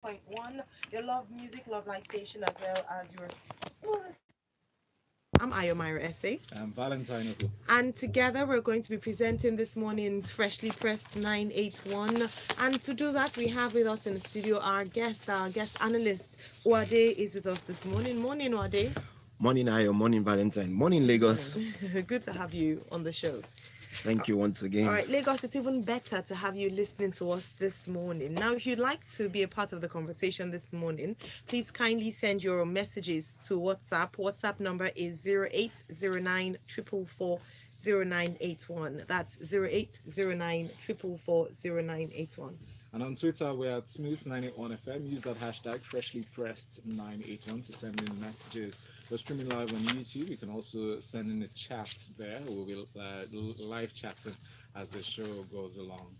106.1, your love music, love life station, as well as your smoothest. I'm Ayomira Essay. I'm Valentine. And together we're going to be presenting this morning's Freshly Pressed 981. And to do that, we have with us in the studio our guest analyst. Uade is with us this morning. Morning, Uade. Morning, Ayo. Morning, Valentine. Morning, Lagos. Good to have you on the show. Thank you once All again. right, Lagos, it's even better to have you listening to us this morning. Now, if you'd like to be a part of the conversation this morning, please kindly send your messages to WhatsApp. WhatsApp number is 0809 444 0981. That's 0809 444 0981. And on Twitter, we're at Smooth981FM. Use that hashtag freshly pressed 981 to send in messages. We're streaming live on YouTube. You can also send in a chat there. We'll be live chatting as the show goes along.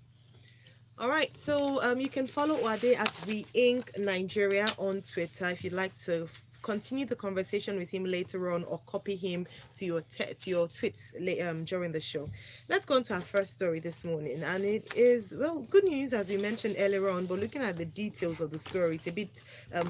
All right, so you can follow Wade at Reinc Nigeria on Twitter if you'd like to continue the conversation with him later on or copy him to your tweets during the show. Let's go on to our first story this morning, and it is, well, good news as we mentioned earlier on, but looking at the details of the story, it's a bit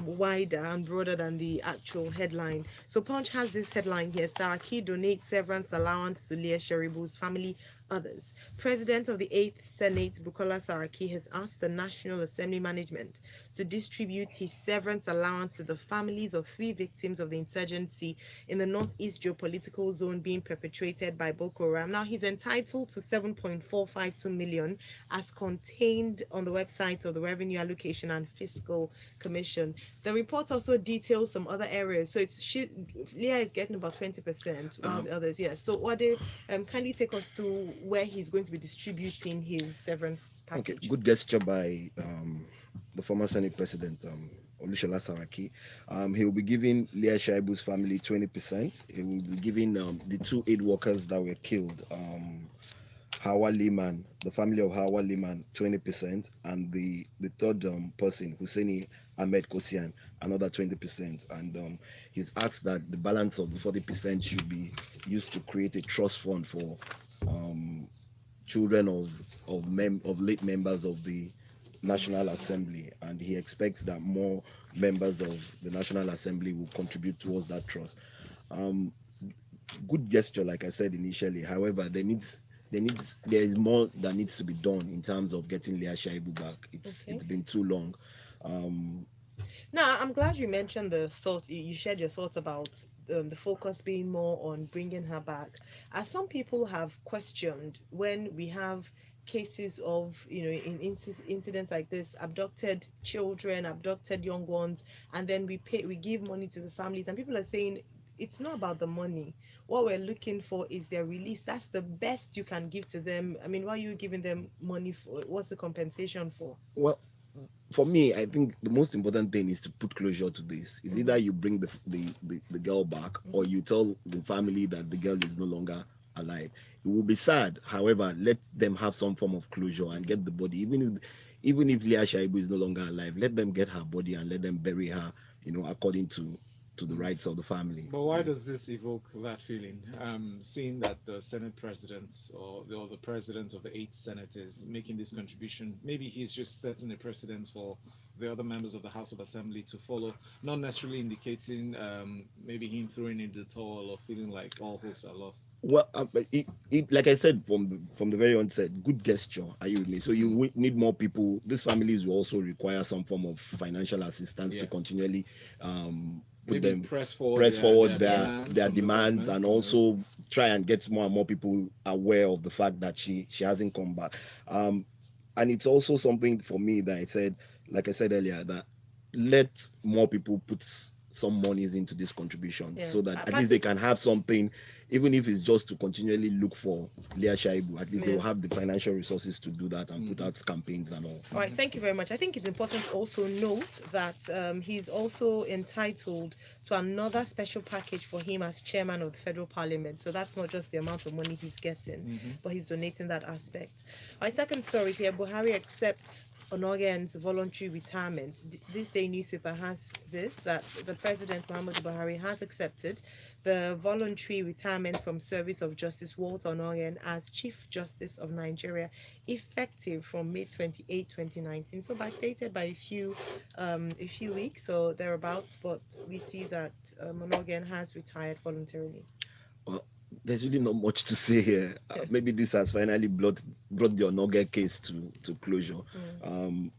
wider and broader than the actual headline. So Punch has this headline here: Saraki donates severance allowance to Leah Sheribu's family, others. President of the 8th Senate, Bukola Saraki, has asked the National Assembly management to distribute his severance allowance to the families of 3 victims of the insurgency in the northeast geopolitical zone being perpetrated by Boko Haram. Now, he's entitled to 7.452 million as contained on the website of the Revenue Allocation and Fiscal Commission. The report also details some other areas. So Leah is getting about 20%, while the others, yes. So Wade, kindly take us through where he's going to be distributing his severance package. Okay, good gesture by the former Senate President, Olusola Saraki. He will be giving Leah Shaibu's family 20%. He will be giving the 2 aid workers that were killed, Hawa Liman, the family of Hawa Liman, 20%, and the third person, Husseini Ahmed Kosian, another 20%. And he's asked that the balance of the 40% should be used to create a trust fund for children of late members of the National Assembly, and he expects that more members of the National Assembly will contribute towards that trust. Good gesture, like I said initially. However, there is more that needs to be done in terms of getting Leah Shaibu back. It's been too long. Now, I'm glad you mentioned the thought, you shared your thoughts about the focus being more on bringing her back. As some people have questioned, when we have cases of, incidents like this, abducted children, abducted young ones, and then we give money to the families, and people are saying it's not about the money. What we're looking for is their release. That's the best you can give to them. I mean, why are you giving them money for? What's the compensation for? Well, for me, I think the most important thing is to put closure to this. Is either you bring the girl back, or you tell the family that the girl is no longer alive. It will be sad. However, let them have some form of closure and get the body. Even if Leah Shaibu is no longer alive, let them get her body and let them bury her, according to the rights of the family. But why does this evoke that feeling? Seeing that the Senate president or the president of the 8th Senate is making this contribution, maybe he's just setting a precedent for the other members of the House of Assembly to follow, not necessarily indicating maybe him throwing in the towel or feeling like all hopes are lost. Well, like I said from the very onset, good gesture. Are you with me? So you need more people. These families will also require some form of financial assistance to continually put them press forward their from demands, and also try and get more and more people aware of the fact that she hasn't come back. And it's also something for me that like I said earlier, that let more people put some monies into these contributions, so that at least they can have something, even if it's just to continually look for Leah Shaibu. At least they will have the financial resources to do that and put out campaigns and all. All right, thank you very much. I think it's important to also note that he's also entitled to another special package for him as chairman of the federal parliament. So that's not just the amount of money he's getting, but he's donating that aspect. Our second story here: Buhari accepts Onogen's voluntary retirement. This day newspaper has this, that the President Muhammadu Buhari has accepted the voluntary retirement from service of Justice Walter Onogen as Chief Justice of Nigeria, effective from May 28, 2019. So backdated by a few weeks, so thereabouts. But we see that Onogen has retired voluntarily. Well, there's really not much to say here. Maybe this has finally brought the Onoge case to closure. Um,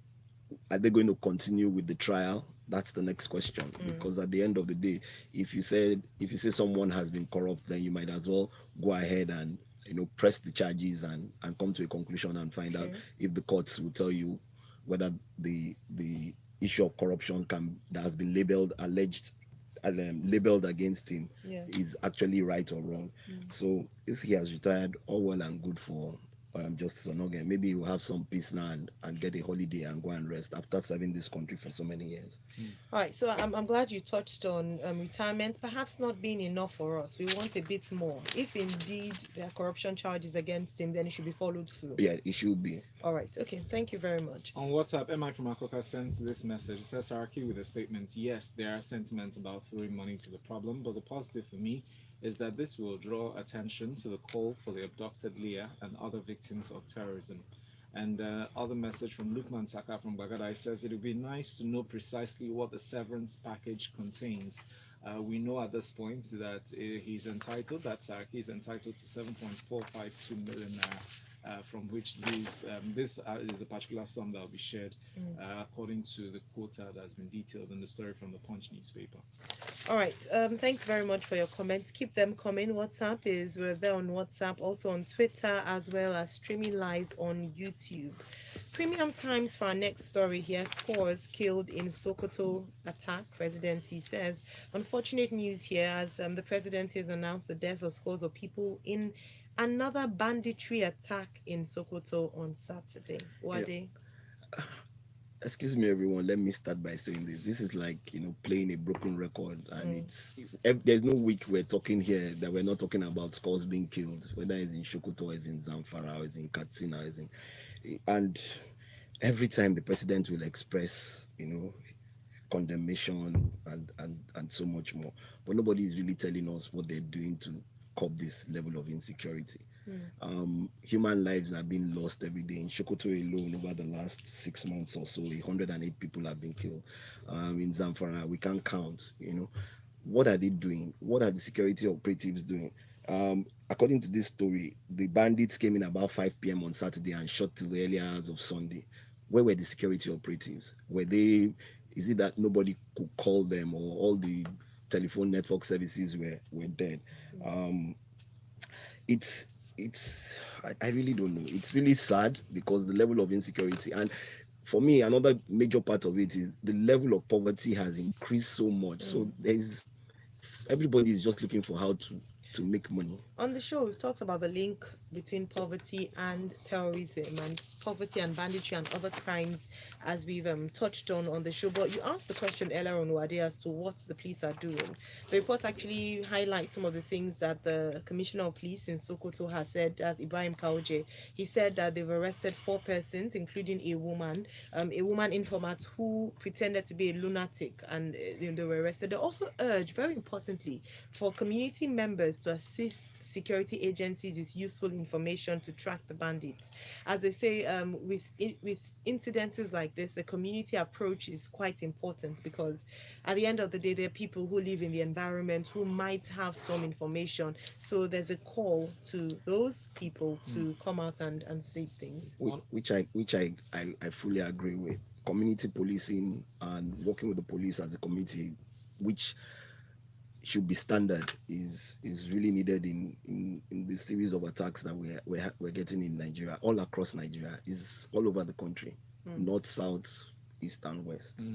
are they going to continue with the trial? That's the next question. Because at the end of the day, if you say someone has been corrupt, then you might as well go ahead and press the charges and come to a conclusion and find out if the courts will tell you whether the issue of corruption that has been labeled against him Yeah. is actually right or wrong. So if he has retired, all well and good for Justice Onogen. Maybe he will have some peace now and get a holiday and go and rest after serving this country for so many years. All right, so I'm glad you touched on retirement perhaps not being enough for us. We want a bit more. If indeed there are corruption charges against him, then it should be followed through. Yeah, it should be. All right, okay, thank you very much. On WhatsApp, MI from Akoka sends this message. It says, Saraki with the statements, yes, there are sentiments about throwing money to the problem, but the positive for me is that this will draw attention to the call for the abducted Leah and other victims of terrorism. And other message from Lukman Saka from Bagadai says it would be nice to know precisely what the severance package contains. We know at this point that he's entitled, that Saraki is entitled to 7.452 million naira. From which this is a particular sum that will be shared according to the quota that has been detailed in the story from the Punch newspaper. All right, thanks very much for your comments. Keep them coming. We're there on WhatsApp, also on Twitter, as well as streaming live on YouTube. Premium Times for our next story here. Scores killed in Sokoto attack. Presidency says unfortunate news here as the presidency has announced the death of scores of people in another banditry attack in Sokoto on Saturday. Wade? Excuse me, everyone. Let me start by saying this. This is like playing a broken record, and there's no week we're talking here that we're not talking about scores being killed, whether it's in Sokoto, or it's in Zamfara, or it's in Katsina, and every time the president will express condemnation and so much more, but nobody is really telling us what they're doing to curb this level of insecurity. Human lives are being lost every day. In Sokoto alone, over the last 6 months or so, 108 people have been killed. In Zamfara, we can't count. What are they doing? What are the security operatives doing? According to this story, the bandits came in about 5 p.m. on Saturday and shot till the early hours of Sunday. Where were the security operatives? Is it that nobody could call them, or all the telephone network services were dead? I really don't know. It's really sad because the level of insecurity, and for me, another major part of it is the level of poverty has increased so much. So everybody is just looking for how to make money. On the show, we've talked about the link between poverty and terrorism, and poverty and banditry and other crimes, as we've touched on the show. But you asked the question earlier on, Wade, as to what the police are doing. The report actually highlights some of the things that the Commissioner of Police in Sokoto has said, as Ibrahim Kaoje. He said that they've arrested 4 persons, including a woman informant who pretended to be a lunatic, and they were arrested. They also urged, very importantly, for community members to assist security agencies with useful information to track the bandits. As they say, with incidences like this, the community approach is quite important, because at the end of the day, there are people who live in the environment who might have some information. So there's a call to those people to come out and say things. Which I fully agree with. Community policing and working with the police as a community, which should be standard, is really needed in the series of attacks that we're getting in Nigeria, all across Nigeria, is all over the country, north, south, east, and west.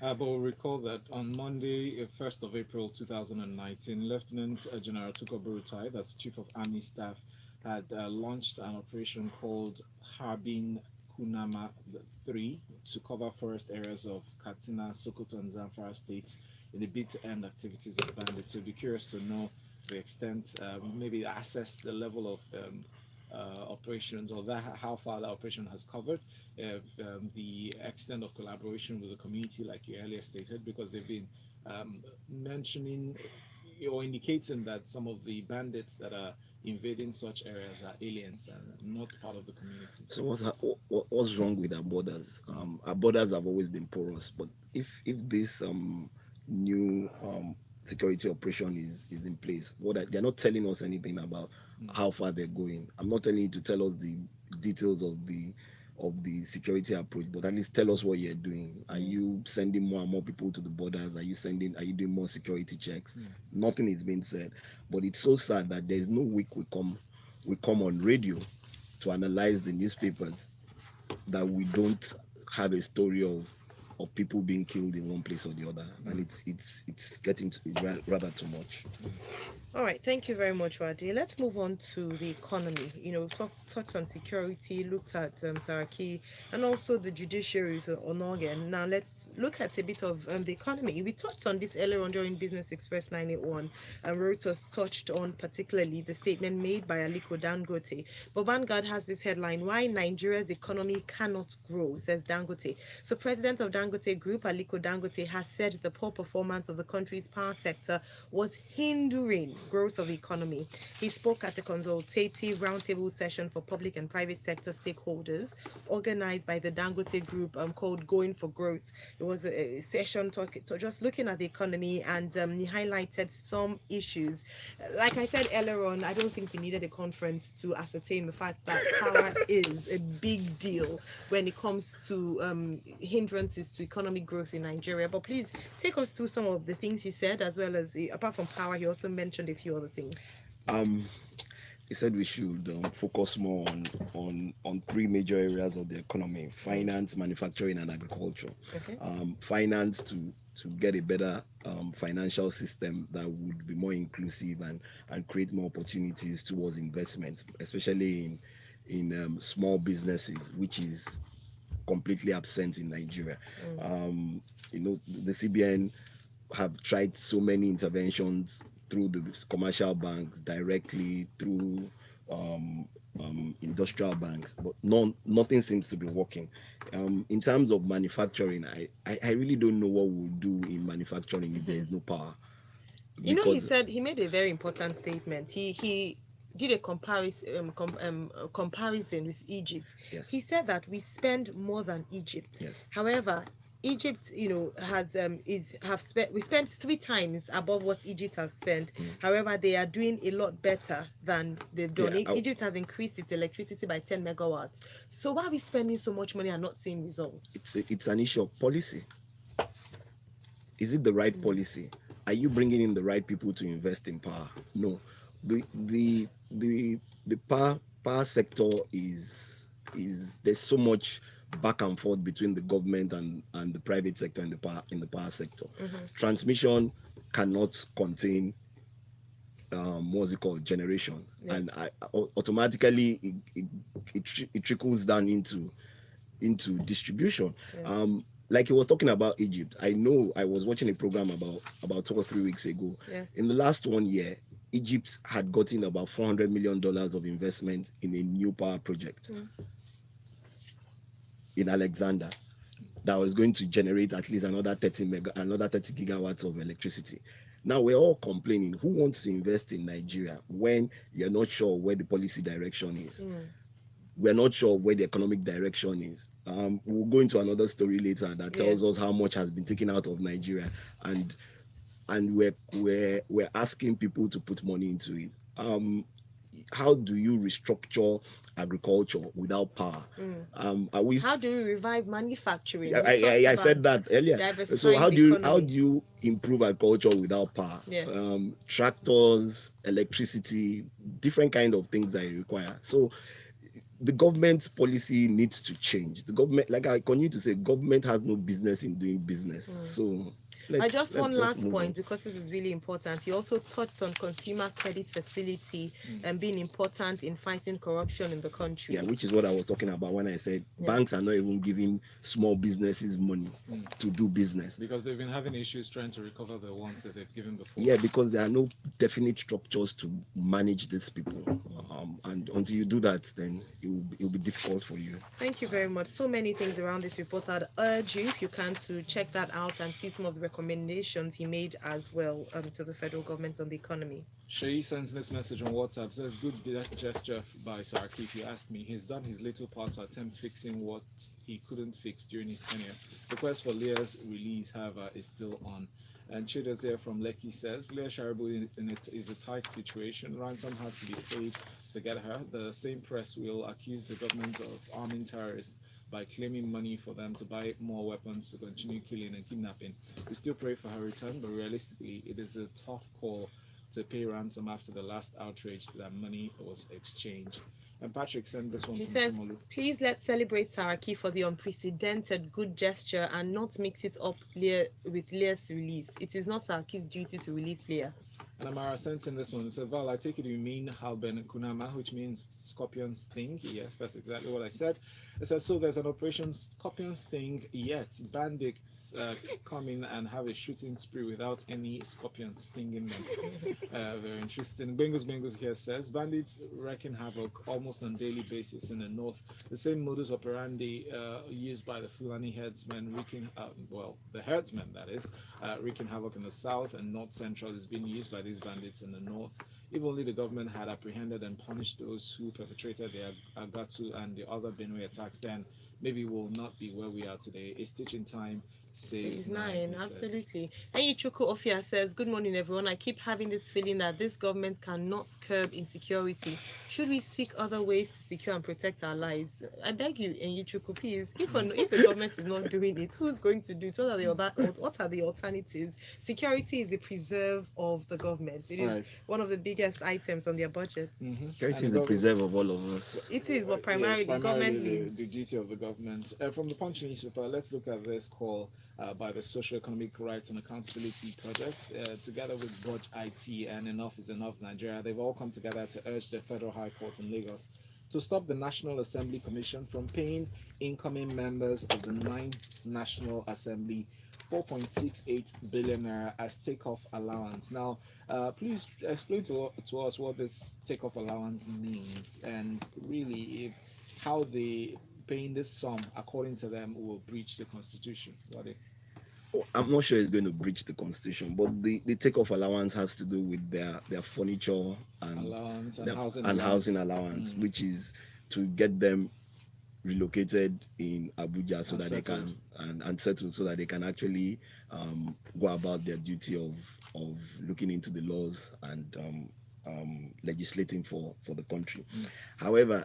But we'll recall that on Monday, 1st of April 2019, Lieutenant General Tuko Burutai, that's Chief of Army Staff, had launched an operation called Harbin Kunama 3 to cover forest areas of Katsina, Sokoto, and Zamfara states in a bid to end activities of bandits. So be curious to know the extent, maybe assess the level of operations, or that how far that operation has covered, the extent of collaboration with the community, like you earlier stated, because they've been mentioning or indicating that some of the bandits that are invading such areas are aliens and not part of the community. So what's wrong with our borders? Our borders have always been porous, but if this new security operation is in place, they're not telling us anything about Mm. how far they're going. I'm not telling you to tell us the details of the security approach, but at least tell us what you're doing. Are you sending more and more people to the borders? Are you doing more security checks? Mm. Nothing is being said. But it's so sad that there's no week we come on radio to analyze the newspapers that we don't have a story of people being killed in one place or the other, and it's getting rather too much. All right, thank you very much, Wadi. Let's move on to the economy. We've touched on security, looked at Saraki, and also the judiciary with Onogen. Now, let's look at a bit of the economy. We touched on this earlier on during Business Express 981, and Reuters touched on particularly the statement made by Aliko Dangote. But Vanguard has this headline: Why Nigeria's economy cannot grow, says Dangote. So, President of Dangote Group, Aliko Dangote, has said the poor performance of the country's power sector was hindering growth of the economy. He spoke at a consultative roundtable session for public and private sector stakeholders organized by the Dangote Group called Going for Growth. It was a session just looking at the economy, and he highlighted some issues. Like I said earlier on, I don't think we needed a conference to ascertain the fact that power is a big deal when it comes to hindrances to economic growth in Nigeria. But please take us through some of the things he said, as well as apart from power, he also mentioned a few other things. Um, he said we should focus more on three major areas of the economy: finance, manufacturing, and agriculture. Okay. Finance to get a better financial system that would be more inclusive and create more opportunities towards investment, especially in small businesses, which is completely absent in Nigeria. The CBN have tried so many interventions through the commercial banks, directly through industrial banks, but nothing seems to be working. In terms of manufacturing, I really don't know what we'll do in manufacturing if there is no power. He Because said he made a very important statement. He did a comparison with Egypt. Yes. He said that we spend more than Egypt. Yes. However, Egypt, has we spent 3 times above what Egypt has spent. However, they are doing a lot better than they've done. Yeah, Egypt has increased its electricity by 10 megawatts. So why are we spending so much money and not seeing results? it's an issue of policy. Is it the right policy? Are you bringing in the right people to invest in power? No. The power sector is there's so much back and forth between the government and the private sector in the power sector. Transmission cannot contain what's it called, generation, and automatically it trickles down into distribution. Like he was talking about Egypt. I know I was watching a program about 2 or 3 weeks ago. Yes. In the last 1 year, Egypt had gotten about $400 million of investment in a new power project in Alexander that was going to generate at least another 30 gigawatts of electricity. Now we're all complaining. Who wants to invest in Nigeria when you're not sure where the policy direction is? We're not sure where the economic direction is. We'll go into another story later that tells us how much has been taken out of Nigeria, and we're asking people to put money into it. How do you restructure agriculture without power? How do we revive manufacturing? I said that earlier. So how do you improve agriculture without power? Yes. Tractors, electricity, different kind of things that you require. So the government's policy needs to change. The government, like I continue to say, government has no business in doing business. So I just one let's just last move on. point because this is really important. He also touched on consumer credit facility Mm. and being important in fighting corruption in the country. Yeah, which is what I was talking about when I said Yeah. banks are not even giving small businesses money Mm. to do business. Because they've been having issues trying to recover the ones that they've given before. Yeah, because there are no definite structures to manage these people. And until you do that, then it will be difficult for you. Thank you very much. So many things around this report. I'd urge you, if you can, to check that out and see some of the recommendations he made as well to the federal government on the economy. Shay sends this message on WhatsApp, says, good gesture by Saraki. If you ask me, he's done his little part to attempt fixing what he couldn't fix during his tenure. The quest for Leah's release, however, is still on. And Chidozie from Lekki says, Leah Sharibu in it is a tight situation. Ransom has to be paid to get her. The same press will accuse the government of arming terrorists by claiming money for them to buy more weapons to continue killing and kidnapping. We still pray for her return, but realistically, it is a tough call to pay ransom after the last outrage that money was exchanged. And Patrick sent this one He from says, Chimolu. please let's celebrate Saraki for the unprecedented good gesture and not mix it up with Leah's release. It is not Saraki's duty to release Leah. And Amara sent in this one. It said, Val, I take it you mean Halben Kunama, which means scorpion sting. Yes, that's exactly what I said. It says, so there's an operation scorpion sting yet. Bandits come in and have a shooting spree without any scorpion stinging them. Very interesting. Bengals here says, bandits wreaking havoc almost on daily basis in the north. The same modus operandi used by the Fulani herdsmen wreaking, the herdsmen that is, wreaking havoc in the south and north central is being used by these bandits in the north. If only the government had apprehended and punished those who perpetrated the Agatu and the other Benue attacks, then maybe we'll not be where we are today. A stitch in time saves nine. Absolutely. And Ichuku Ofia says, good morning, everyone. I keep having this feeling that this government cannot curb insecurity. Should we seek other ways to secure and protect our lives? I beg you, Ichuku, please, if the government is not doing it, who's going to do it? What are the alternatives? Security is the preserve of the government. It is one of the biggest items on their budget. Mm-hmm. Security is the preserve of all of us. It is, but primarily government leads. The duty of the government. From the Punch newspaper, let's look at this call by the Socio-Economic Rights and Accountability Project, together with Budge IT and Enough is Enough Nigeria. They've all come together to urge the Federal High Court in Lagos to stop the National Assembly Commission from paying incoming members of the 9th National Assembly 4.68 billion naira as takeoff allowance. Now, please explain to us what this takeoff allowance means, and really how they paying this sum according to them will breach the constitution. I'm not sure it's going to breach the constitution, but the takeoff allowance has to do with their furniture and allowance and housing allowance, which is to get them relocated in Abuja so that they can and settled so that they can actually go about their duty of looking into the laws and legislating for the country. However,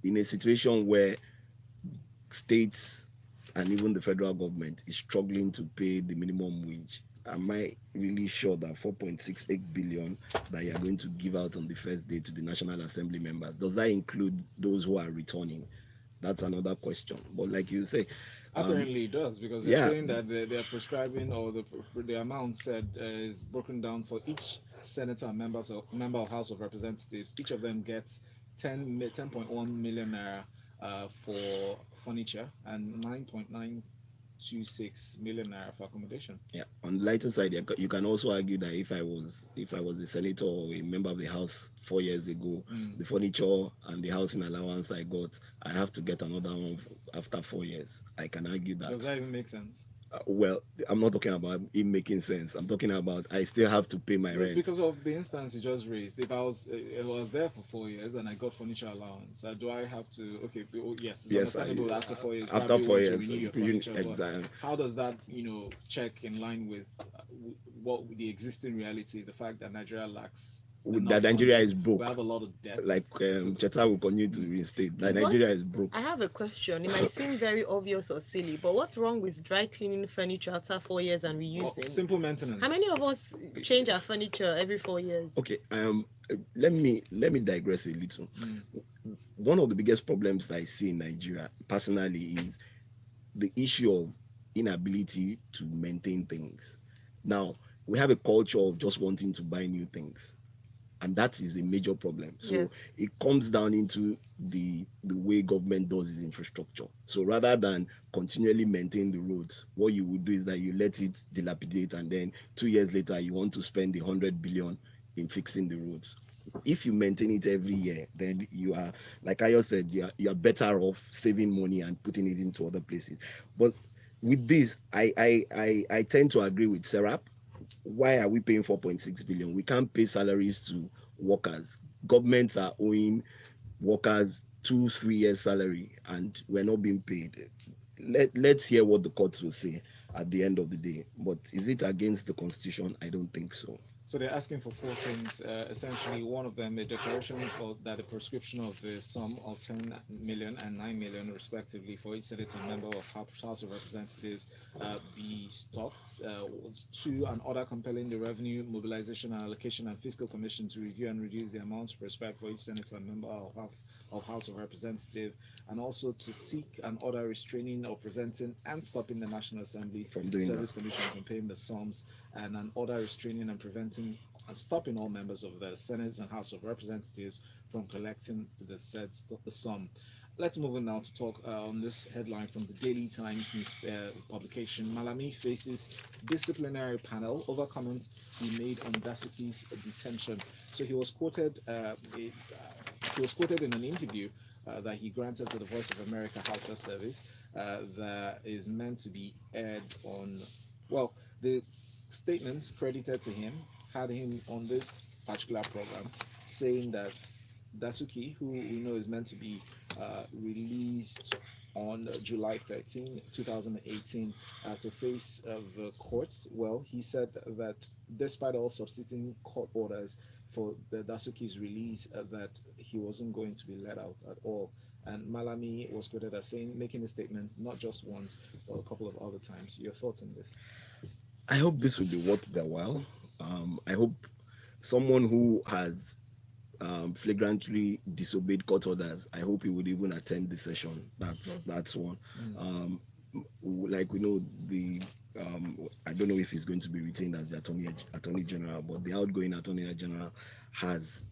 in a situation where states and even the federal government is struggling to pay the minimum wage, am I really sure that 4.68 billion that you are going to give out on the first day to the National Assembly members, does that include those who are returning? That's another question. But like you say, apparently it does, because they're saying that they're prescribing, or the amount said is broken down for each senator and member of House of Representatives. Each of them gets 10.1 million naira for furniture and 9.926 million naira for accommodation. Yeah. On the lighter side, you can also argue that if I was a senator or a member of the House 4 years ago, the furniture and the housing allowance I got, I have to get another one after 4 years. I can argue that. Does that even make sense? Well, I'm not talking about it making sense. I'm talking about I still have to pay my rent. Because of the instance you just raised, if I was there for 4 years and I got furniture allowance, do I have to? Okay, yes, it's understandable after 4 years. After 4 years, renew your furniture, exactly. How does that, check in line with what the existing reality? The fact that Nigeria lacks. That Nigeria is broke. We have a lot of debt. Like Cheta will continue to reinstate that Nigeria is broke. I have a question. It might seem very obvious or silly, but what's wrong with dry cleaning furniture after 4 years and reusing? Simple maintenance. How many of us change our furniture every 4 years? Okay. Let me digress a little. One of the biggest problems that I see in Nigeria personally is the issue of inability to maintain things. Now, we have a culture of just wanting to buy new things, and that is a major problem. So Yes. it comes down into the way government does its infrastructure. So rather than continually maintain the roads, what you would do is that you let it dilapidate, and then 2 years later you want to spend 100 billion in fixing the roads. If you maintain it every year, then you are, like Ayo said, you are better off saving money and putting it into other places. But with this, I tend to agree with Serap. Why are we paying 4.6 billion? We can't pay salaries to workers. Governments are owing workers 2 3 years salary, and we're not being paid. Let's hear what the courts will say at the end of the day. But is it against the constitution? I don't think so. So they're asking for four things. Essentially, one of them, a declaration for that the prescription of the sum of 10 million and 9 million, respectively, for each senator and member of House of Representatives be stopped. Two, an order compelling the Revenue, Mobilization and Allocation and Fiscal Commission to review and reduce the amounts prescribed for each senator and member of House of Representative, and also to seek an order restraining or presenting and stopping the National Assembly From doing that. Service Commission from paying the sums, and an order restraining and preventing and stopping all members of the Senate and House of Representatives from collecting the said sum. Let's move on now to talk on this headline from the Daily Times news publication. Malami faces disciplinary panel over comments he made on Dasuki's detention. So he was quoted in an interview that he granted to the Voice of America House Service that is meant to be aired on. Well, the statements credited to him had him on this particular program saying that Dasuki, who we know is meant to be released on July 13, 2018, to face the courts. Well, he said that despite all substituting court orders for the Dasuki's release, that he wasn't going to be let out at all. And Malami was quoted as saying, making the statements not just once, but a couple of other times. Your thoughts on this? I hope this will be worth their while. I hope someone who has flagrantly disobeyed court orders, I hope he would even attend the session. That's one. Um, like we know, the I don't know if he's going to be retained as the attorney general, but the outgoing attorney general has,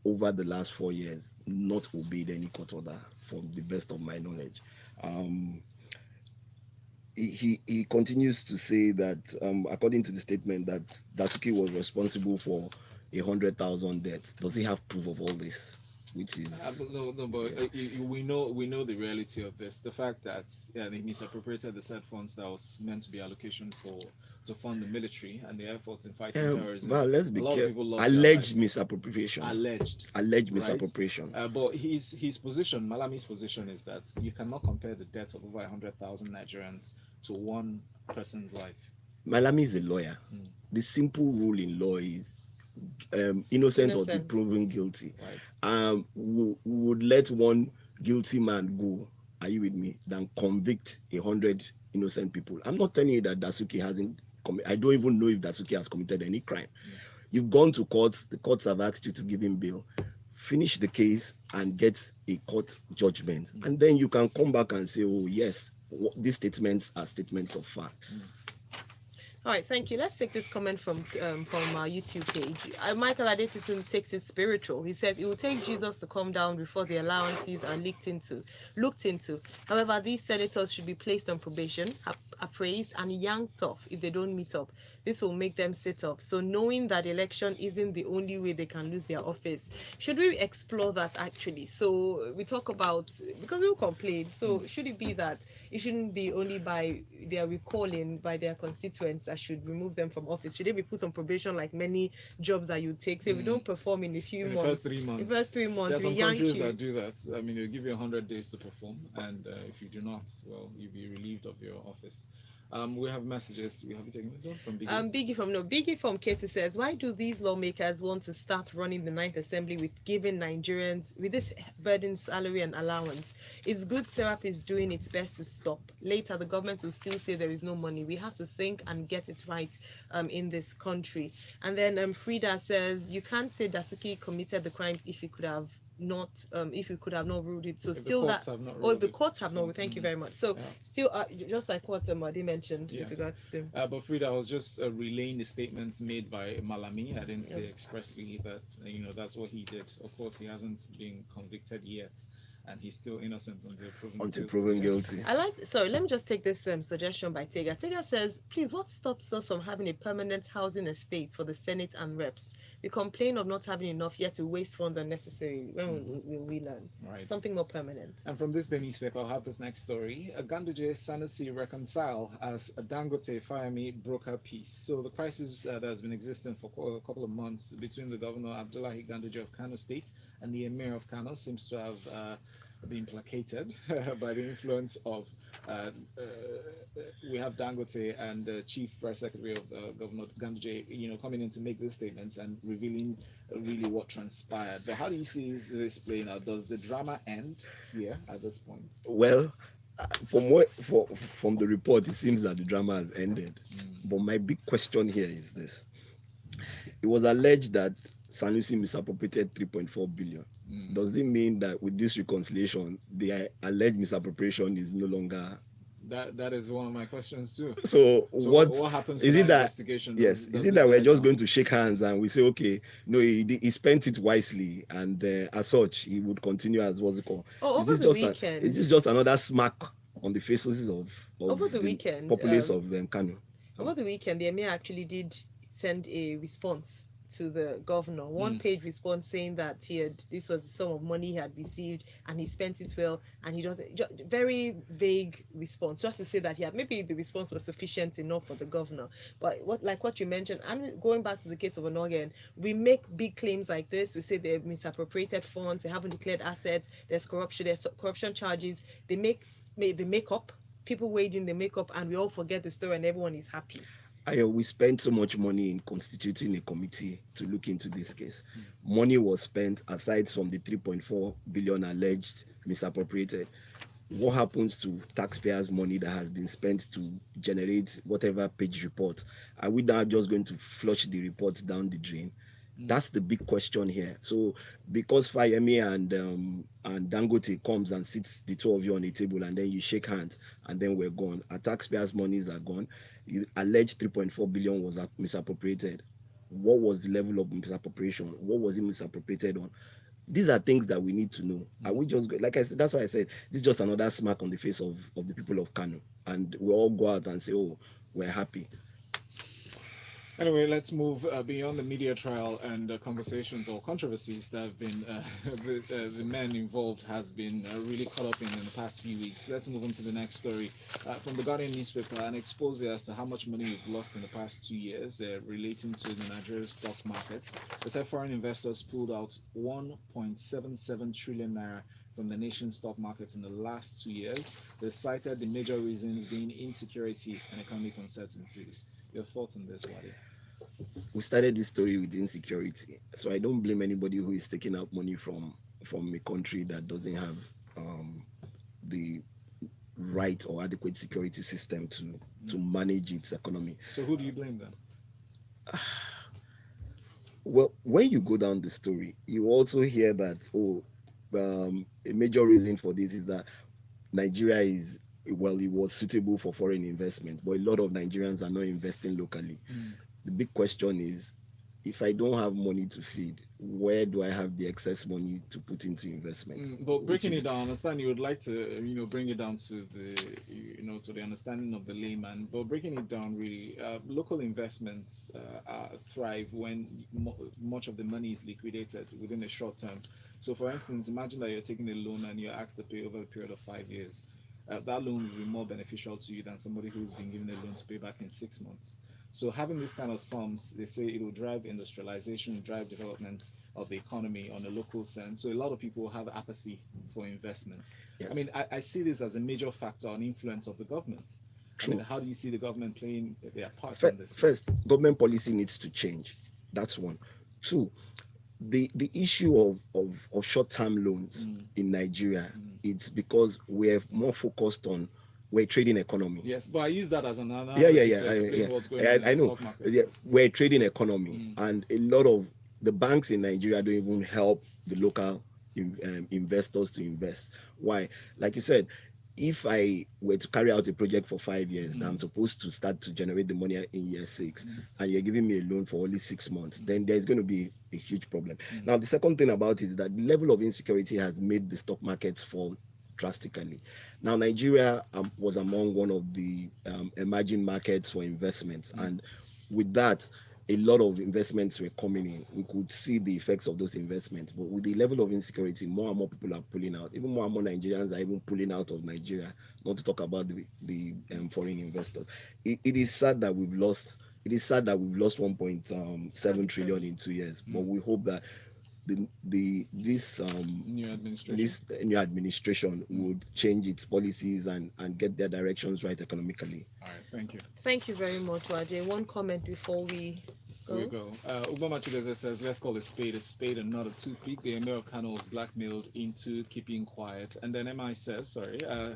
over the last 4 years, not obeyed any court order, from the best of my knowledge. Um, he continues to say that, according to the statement, that Dasuki was responsible for 100,000 deaths. Does he have proof of all this? Which is, No, no, but yeah. we know the reality of this. The fact that they misappropriated the said funds that was meant to be allocation for to fund the military and the efforts in fighting terrorism. Well, let's A be lot of careful. people lost their Alleged lives. misappropriation. Right? Alleged misappropriation. But his position, Malami's position, is that you cannot compare the deaths of over 100,000 Nigerians to one person's life. Malami is a lawyer. Mm. The simple rule in law is, innocent until Innocent. proven guilty. Right. We would let one guilty man go, are you with me, than convict 100 innocent people. I'm not telling you that Dasuki hasn't I don't even know if Dasuki has committed any crime. You've gone to courts, the courts have asked you to give him bail, finish the case and get a court judgment, and then you can come back and say, oh yes, these statements are statements of fact. All right, thank you. Let's take this comment from our YouTube page. Michael Adetitun takes it spiritual. He says it will take Jesus to come down before the allowances are looked into. However, these senators should be placed on probation, appraised, and yanked off if they don't meet up. This will make them sit up. So knowing that election isn't the only way they can lose their office, should we explore that actually? So we talk about, because we complain. So should it be that it shouldn't be only by their recalling by their constituents that should remove them from office? Should they be put on probation like many jobs that you take? So if you don't perform in a few In the months, first 3 months. the first 3 months, There are we some yank countries you. that do that. I mean, they'll give you 100 days to perform, and if you do not, well, you'll be relieved of your office. We have messages. We have you taken this one from Biggie? Biggie from Katie says, why do these lawmakers want to start running the Ninth Assembly with giving Nigerians with this burden salary and allowance? It's good Serap is doing its best to stop. Later, the government will still say there is no money. We have to think and get it right in this country. And then Frida says, you can't say Dasuki committed the crime if he could have not if you could have not ruled it. So If the still courts that, have not or if ruled the it. courts have So, not, thank you very much. So yeah. still, just like what Madi mentioned with Yes. regards to. But Frida, I was just relaying the statements made by Malami. I didn't Yeah. say expressly that that's what he did. Of course, he hasn't been convicted yet, and he's still innocent until proven Until guilty. proven Yes. guilty. I like, sorry, let me just take this suggestion by Tega. Tega says, please, what stops us from having a permanent housing estate for the Senate and reps? We complain of not having enough, yet we waste funds unnecessarily. When will we learn? Right. Something more permanent. And from this day newspaper, I'll have this next story. Ganduje Sanusi reconcile as a Dangote Fayemi broker peace. So the crisis that has been existing for a couple of months between the governor Abdullahi Ganduje of Kano State and the emir of Kano seems to have been placated by the influence of uh, uh, we have Dangote and the chief press secretary of Governor Ganduje, coming in to make these statements and revealing really what transpired. But how do you see this playing out? Does the drama end here at this point? Well, from the report, it seems that the drama has ended. But my big question here is this: it was alleged that Sanusi misappropriated 3.4 billion. Does it mean that with this reconciliation, the alleged misappropriation is no longer? That is one of my questions too. So what happens to is that it that investigation? Yes, is it that we're just going to shake hands and we say, okay, no, he spent it wisely, and as such, he would continue as what's it called? Oh, Is over this the just weekend. is this just another smack on the faces of Over the the weekend, populace of Kano? Over the weekend, the emir actually did send a response to the governor, one-page response saying that this was the sum of money he had received and he spent it well, and he doesn't, very vague response, just to say that maybe the response was sufficient enough for the governor. But what you mentioned, and going back to the case of Onogen, we make big claims like this. We say they've misappropriated funds, they haven't declared assets, there's corruption charges. They make up, people waging the makeup, and we all forget the story and everyone is happy. We spent so much money in constituting a committee to look into this case. Money was spent aside from the 3.4 billion alleged misappropriated. What happens to taxpayers' money that has been spent to generate whatever page report? Are we now just going to flush the report down the drain? That's the big question here. So because Fayemi and Dangote comes and sits the two of you on a table and then you shake hands and then we're gone, our taxpayers' monies are gone. You alleged 3.4 billion was misappropriated. What was the level of misappropriation? What was it misappropriated on? These are things that we need to know. Are we just, like I said, that's why I said this is just another smack on the face of the people of Kano, and we all go out and say, oh, we're happy. Anyway, let's move beyond the media trial and conversations or controversies that have been the men involved has been really caught up in the past few weeks. Let's move on to the next story from the Guardian newspaper, an expose as to how much money we've lost in the past 2 years relating to the Nigerian stock market. They said foreign investors pulled out 1.77 trillion naira from the nation's stock market in the last 2 years. They cited the major reasons being insecurity and economic uncertainties. Your thoughts on this, Wadi? We started this story with insecurity, so I don't blame anybody who is taking out money from a country that doesn't have the right or adequate security system to manage its economy. So who do you blame then? Well, when you go down the story, you also hear that a major reason for this is that Nigeria is, well, it was suitable for foreign investment, but a lot of Nigerians are not investing locally. The big question is, if I don't have money to feed, where do I have the excess money to put into investment? But breaking it down, I understand you would like to, bring it down to the, to the understanding of the layman. But breaking it down, really, local investments thrive when much of the money is liquidated within a short term. So, for instance, imagine that you're taking a loan and you're asked to pay over a period of 5 years. That loan will be more beneficial to you than somebody who's been given a loan to pay back in 6 months. So having this kind of sums, they say it will drive industrialization, drive development of the economy on a local sense. So a lot of people have apathy for investments. Yes. I mean, I see this as a major factor on influence of the government. True. I mean, how do you see the government playing their part in this? First, government policy needs to change. That's one. Two, the issue of short-term loans in Nigeria, it's because we're more focused on we're trading economy. Yes, but I use that as an analogy to explain what's going on in the stock market. Yeah, we're trading economy, and a lot of the banks in Nigeria don't even help the local investors to invest. Why? Like you said, if I were to carry out a project for 5 years that I'm supposed to start to generate the money in year 6, and you're giving me a loan for only 6 months, then there's going to be a huge problem. Now, the second thing about it is that the level of insecurity has made the stock markets fall drastically. Now, Nigeria was among one of the emerging markets for investments, and with that, a lot of investments were coming in. We could see the effects of those investments, but with the level of insecurity, more and more people are pulling out. Even more and more Nigerians are even pulling out of Nigeria. Not to talk about the foreign investors. It is sad that we've lost. It is sad that we've lost 1.7 trillion in 2 years. But we hope that the New administration. this new administration would change its policies and get their directions right economically. All right, thank you. Thank you very much, Wade. One comment before we We go. go. Obama Chideze says, let's call a spade and not a toothpick. The Emir of Kano was blackmailed into keeping quiet. And then MI says,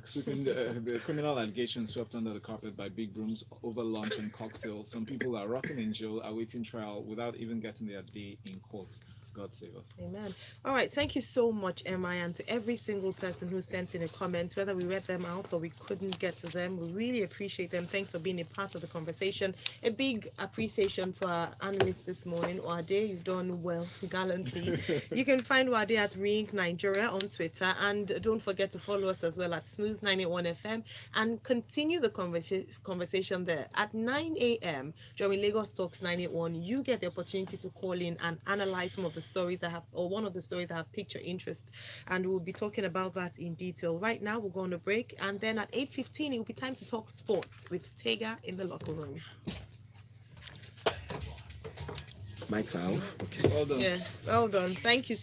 sweeping the criminal allegations swept under the carpet by big brooms over lunch and cocktails. Some people are rotting in jail, awaiting trial without even getting their day in court. God save us. Amen. All right. Thank you so much, MI, and to every single person who sent in a comment, whether we read them out or we couldn't get to them. We really appreciate them. Thanks for being a part of the conversation. A big appreciation to our analyst this morning, Wade. You've done well, gallantly. You can find Wade at Ring Nigeria on Twitter, and don't forget to follow us as well at Smooth 981 FM and continue the conversation there at 9 a.m. during Lagos Talks 981. You get the opportunity to call in and analyze some of the stories that have, or one of the stories that have piqued your interest, and we'll be talking about that in detail. Right now, we'll go on a break, and then at 8:15, it will be time to talk sports with Tega in the locker room. Mike's out. Okay. Well done. Yeah, well done. Thank you